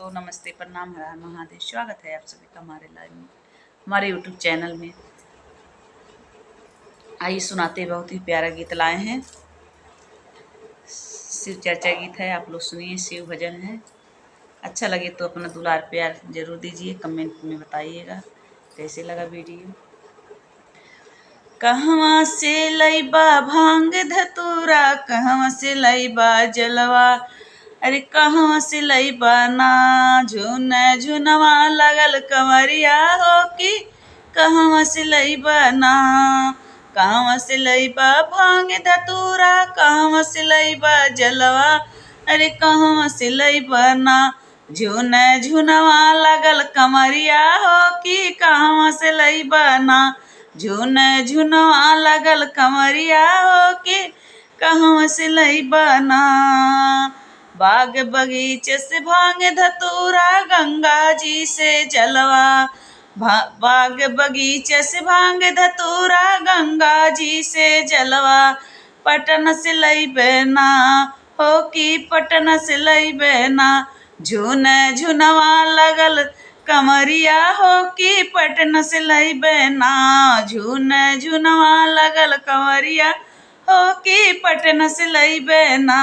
दोस्तों नमस्ते, प्रणाम, हर हर महादेव। स्वागत है आप सभी का हमारे लाइव में, हमारे यूट्यूब चैनल में। आइए सुनाते बहुत ही प्यारा गीत लाए हैं। शिव चर्चा गीत है, आप लोग सुनिए। शिव भजन है। अच्छा लगे तो अपना दुलार प्यार जरूर दीजिए, कमेंट में बताइएगा कैसे लगा वीडियो। कहवा से लईबा भांग धतूरा, कहवा से लईबा जलवा, अरे कहवा से लईबा ना झुन झुनवा लगल कंवरिया हो कि कहवा से लईबा ना। कहवा से लईबा भांग धतूरा, कहवा से लईबा जलवा, अरे कहवा से लईबा ना झुन झुनवा लगल कंवरिया हो कि कहवा से लईबा ना। झुन झुनवा लगल कंवरिया हो कि कहवा से लईबा ना। बाग बगीचे से भांग धतूरा, गंगा जी से जलवा, बाग बगीचे से भांग धतूरा, गंगा जी से जलवा, पटन से लईबे ना हो कि पटन से लईबे ना। झुन झुनवा लगल कमरिया हो कि पटन से लईबे ना। झुन झुनवा लगल कंवरिया हो कि पटन से लईबे ना।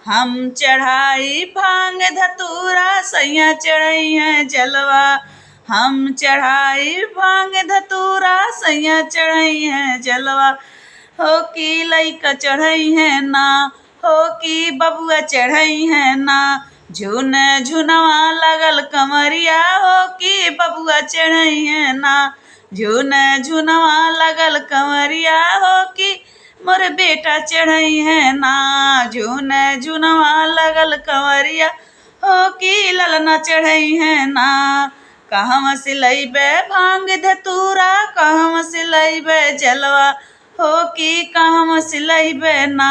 हम चढ़ाई भांग धतूरा, सैया चढ़ई है जलवा, हम चढ़ाई भांग धतूरा, सैया चढ़ई है जलवा, हो कि लइका चढ़ई है ना, हो कि बबुआ चढ़ई है ना। झुन झुनवा लगल कमरिया हो कि बबुआ चढ़ई है ना। झुन झुनवा लगल कंवरिया हो कि मोर बेटा चढ़ई है ना। झुन झुनवा लगल कंवरिया हो कि ललना चढ़ई है ना। कहवा से लईबे भांग धतूरा, कहवा से लईबे जलवा, हो कि कहवा से लईबे ना।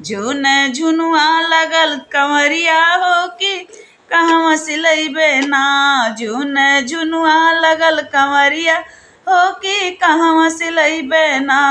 झुन झुनवा लगल कंवरिया हो कि कहवा से लईबे ना। झुन झुनवा लगल कंवरिया हो कि कहवा से लईबे ना।